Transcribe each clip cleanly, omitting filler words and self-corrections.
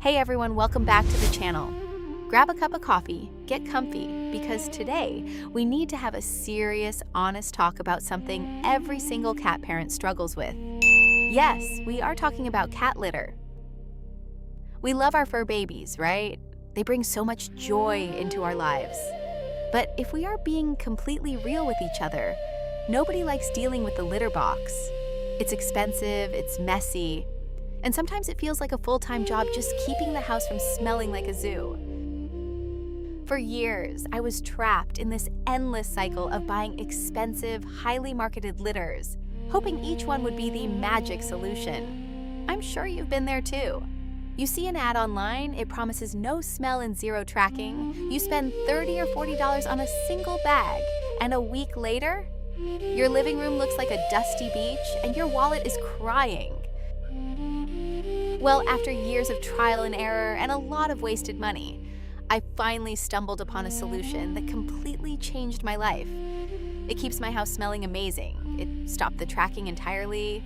Hey everyone, welcome back to the channel. Grab a cup of coffee, get comfy, because today we need to have a serious, honest talk about something every single cat parent struggles with. Yes, we are talking about cat litter. We love our fur babies, right? They bring so much joy into our lives. But if we are being completely real with each other, nobody likes dealing with the litter box. It's expensive, it's messy, and sometimes it feels like a full-time job just keeping the house from smelling like a zoo. For years, I was trapped in this endless cycle of buying expensive, highly marketed litters, hoping each one would be the magic solution. I'm sure you've been there too. You see an ad online, it promises no smell and zero tracking. You spend $30 or $40 on a single bag, and a week later, your living room looks like a dusty beach and your wallet is crying. Well, after years of trial and error and a lot of wasted money, I finally stumbled upon a solution that completely changed my life. It keeps my house smelling amazing. It stopped the tracking entirely.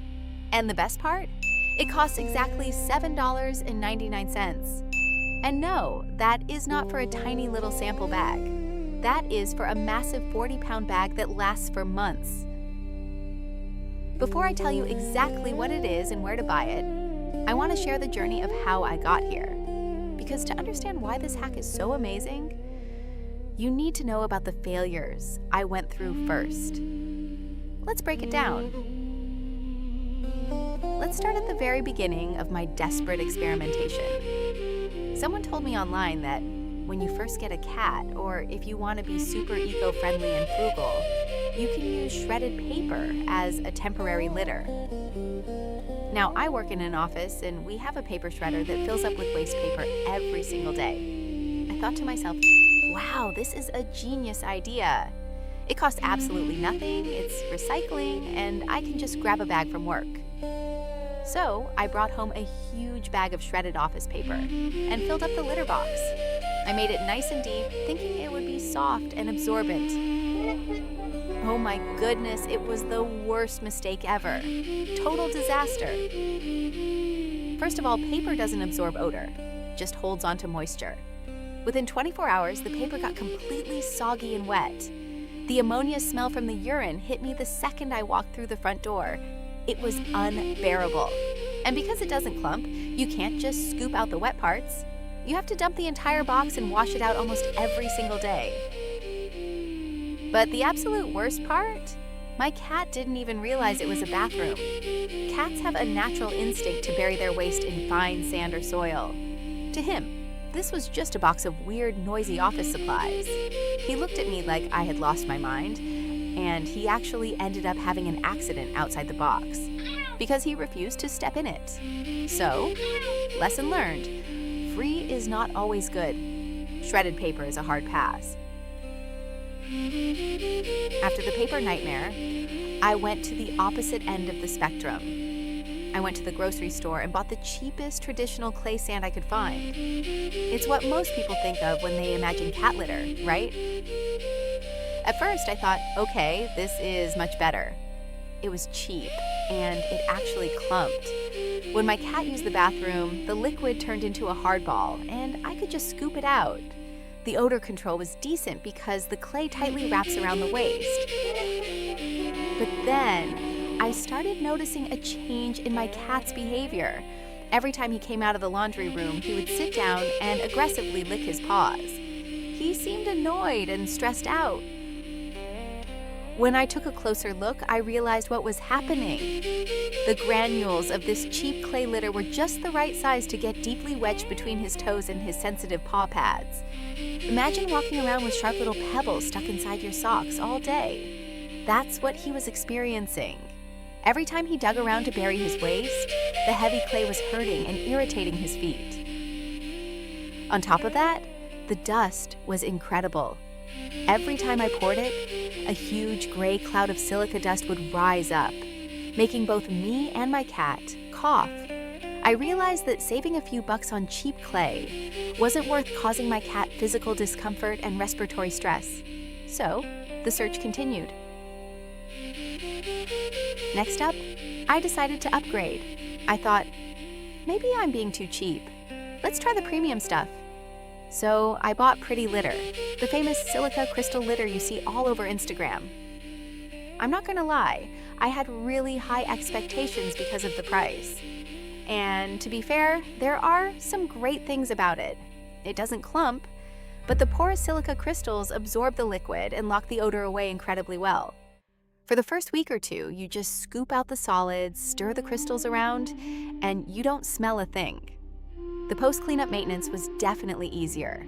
And the best part? It costs exactly $7.99. And no, that is not for a tiny little sample bag. That is for a massive 40-pound bag that lasts for months. Before I tell you exactly what it is and where to buy it, I want to share the journey of how I got here. Because to understand why this hack is so amazing, you need to know about the failures I went through first. Let's break it down. Let's start at the very beginning of my desperate experimentation. Someone told me online that when you first get a cat, or if you want to be super eco-friendly and frugal, you can use shredded paper as a temporary litter. Now, I work in an office and we have a paper shredder that fills up with waste paper every single day. I thought to myself, wow, this is a genius idea. It costs absolutely nothing, it's recycling, and I can just grab a bag from work. So I brought home a huge bag of shredded office paper and filled up the litter box. I made it nice and deep, thinking it would be soft and absorbent. Oh my goodness, it was the worst mistake ever. Total disaster. First of all, paper doesn't absorb odor, just holds onto moisture. Within 24 hours, the paper got completely soggy and wet. The ammonia smell from the urine hit me the second I walked through the front door. It was unbearable. And because it doesn't clump, you can't just scoop out the wet parts. You have to dump the entire box and wash it out almost every single day. But the absolute worst part? My cat didn't even realize it was a bathroom. Cats have a natural instinct to bury their waste in fine sand or soil. To him, this was just a box of weird, noisy office supplies. He looked at me like I had lost my mind, and he actually ended up having an accident outside the box because he refused to step in it. So, lesson learned, free is not always good. Shredded paper is a hard pass. After the paper nightmare, I went to the opposite end of the spectrum. I went to the grocery store and bought the cheapest traditional clay sand I could find. It's what most people think of when they imagine cat litter, right? At first, I thought, okay, this is much better. It was cheap, and it actually clumped. When my cat used the bathroom, the liquid turned into a hard ball, and I could just scoop it out. The odor control was decent because the clay tightly wraps around the waste. But then, I started noticing a change in my cat's behavior. Every time he came out of the laundry room, he would sit down and aggressively lick his paws. He seemed annoyed and stressed out. When I took a closer look, I realized what was happening. The granules of this cheap clay litter were just the right size to get deeply wedged between his toes and his sensitive paw pads. Imagine walking around with sharp little pebbles stuck inside your socks all day. That's what he was experiencing. Every time he dug around to bury his waste, the heavy clay was hurting and irritating his feet. On top of that, the dust was incredible. Every time I poured it, a huge gray cloud of silica dust would rise up, making both me and my cat cough. I realized that saving a few bucks on cheap clay wasn't worth causing my cat physical discomfort and respiratory stress. So, the search continued. Next up, I decided to upgrade. I thought, maybe I'm being too cheap. let's try the premium stuff. So I bought Pretty Litter, the famous silica crystal litter you see all over Instagram. I'm not gonna lie, I had really high expectations because of the price. And to be fair, there are some great things about it. It doesn't clump, but the porous silica crystals absorb the liquid and lock the odor away incredibly well. For the first week or two, you just scoop out the solids, stir the crystals around, and you don't smell a thing. The post-cleanup maintenance was definitely easier.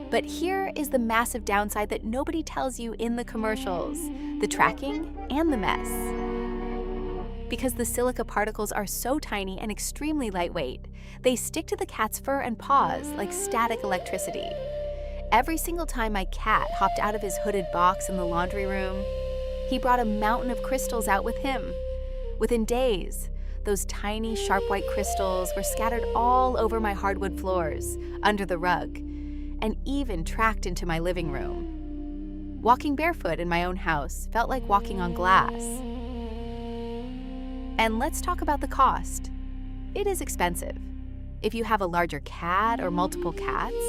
But here is the massive downside that nobody tells you in the commercials: the tracking and the mess. Because the silica particles are so tiny and extremely lightweight, they stick to the cat's fur and paws like static electricity. Every single time my cat hopped out of his hooded box in the laundry room, he brought a mountain of crystals out with him. Within days, those tiny, sharp white crystals were scattered all over my hardwood floors, under the rug, and even tracked into my living room. Walking barefoot in my own house felt like walking on glass. And let's talk about the cost. It is expensive. If you have a larger cat or multiple cats,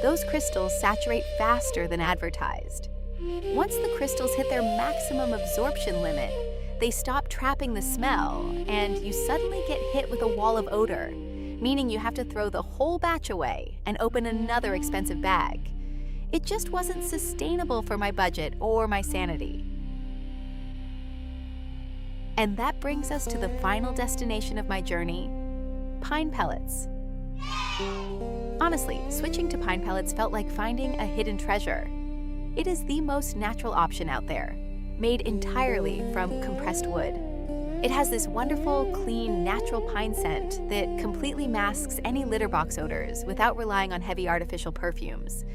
those crystals saturate faster than advertised. Once the crystals hit their maximum absorption limit, they stop trapping the smell, and you suddenly get hit with a wall of odor, meaning you have to throw the whole batch away and open another expensive bag. It just wasn't sustainable for my budget or my sanity. And that brings us to the final destination of my journey: pine pellets. Honestly, switching to pine pellets felt like finding a hidden treasure. It is the most natural option out there, made entirely from compressed wood. It has this wonderful, clean, natural pine scent that completely masks any litter box odors without relying on heavy artificial perfumes.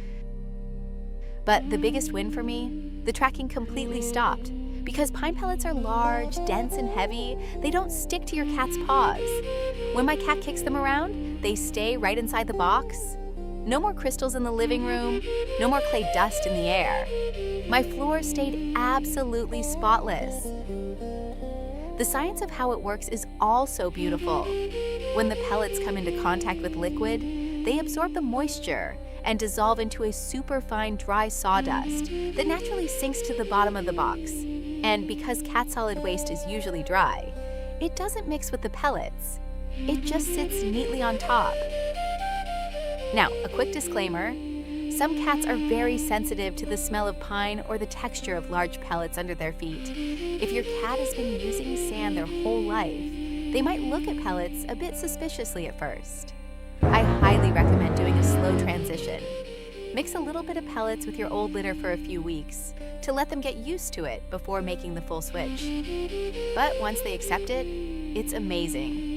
But the biggest win for me, the tracking completely stopped. Because pine pellets are large, dense, and heavy, they don't stick to your cat's paws. When my cat kicks them around, they stay right inside the box. No more crystals in the living room, no more clay dust in the air. My floor stayed absolutely spotless. The science of how it works is also beautiful. When the pellets come into contact with liquid, they absorb the moisture and dissolve into a superfine dry sawdust that naturally sinks to the bottom of the box. And because cat solid waste is usually dry, it doesn't mix with the pellets. It just sits neatly on top. Now, a quick disclaimer: some cats are very sensitive to the smell of pine or the texture of large pellets under their feet. If your cat has been using sand their whole life, they might look at pellets a bit suspiciously at first. I highly recommend doing a slow transition. Mix a little bit of pellets with your old litter for a few weeks to let them get used to it before making the full switch. But once they accept it, it's amazing.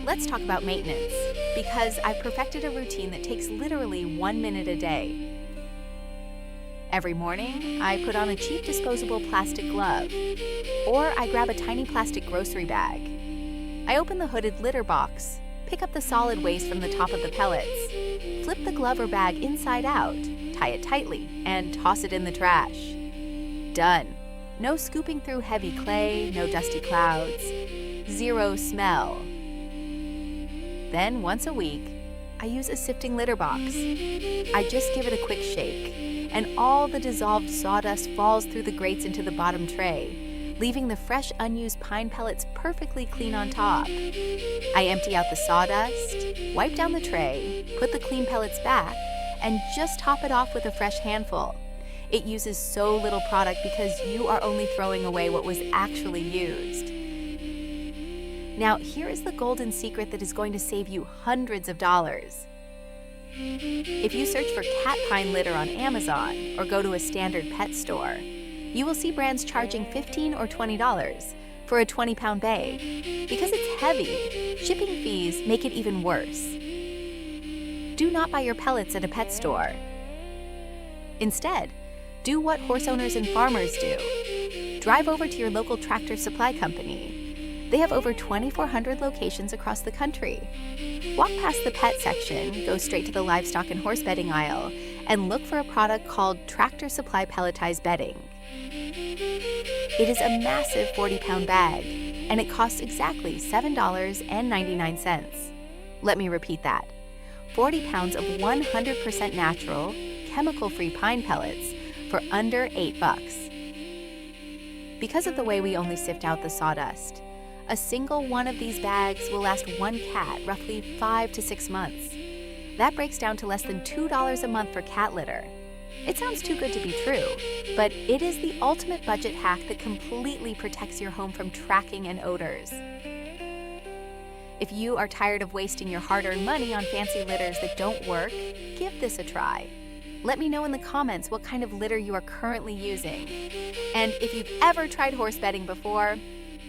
Let's talk about maintenance, because I've perfected a routine that takes literally 1 minute a day. Every morning, I put on a cheap disposable plastic glove, or I grab a tiny plastic grocery bag. I open the hooded litter box, pick up the solid waste from the top of the pellets, flip the glove or bag inside out, tie it tightly, and toss it in the trash. Done. No scooping through heavy clay, no dusty clouds, zero smell. Then, once a week, I use a sifting litter box. I just give it a quick shake, and all the dissolved sawdust falls through the grates into the bottom tray, leaving the fresh, unused pine pellets perfectly clean on top. I empty out the sawdust, wipe down the tray, put the clean pellets back, and just top it off with a fresh handful. It uses so little product because you are only throwing away what was actually used. Now, here is the golden secret that is going to save you hundreds of dollars. If you search for cat pine litter on Amazon or go to a standard pet store, you will see brands charging $15 or $20 for a 20-pound bag. Because it's heavy, shipping fees make it even worse. Do not buy your pellets at a pet store. Instead, do what horse owners and farmers do. Drive over to your local tractor supply company. They have over 2,400 locations across the country. Walk past the pet section, go straight to the livestock and horse bedding aisle, and look for a product called Tractor Supply Pelletized Bedding. It is a massive 40-pound bag, and it costs exactly $7.99. Let me repeat that. 40 pounds of 100% natural, chemical-free pine pellets for under $8. Because of the way we only sift out the sawdust, a single one of these bags will last one cat roughly 5 to 6 months. That breaks down to less than $2 a month for cat litter. It sounds too good to be true, but it is the ultimate budget hack that completely protects your home from tracking and odors. If you are tired of wasting your hard-earned money on fancy litters that don't work, give this a try. Let me know in the comments what kind of litter you are currently using. And if you've ever tried horse bedding before,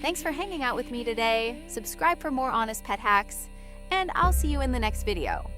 thanks for hanging out with me today. Subscribe for more honest pet hacks, and I'll see you in the next video.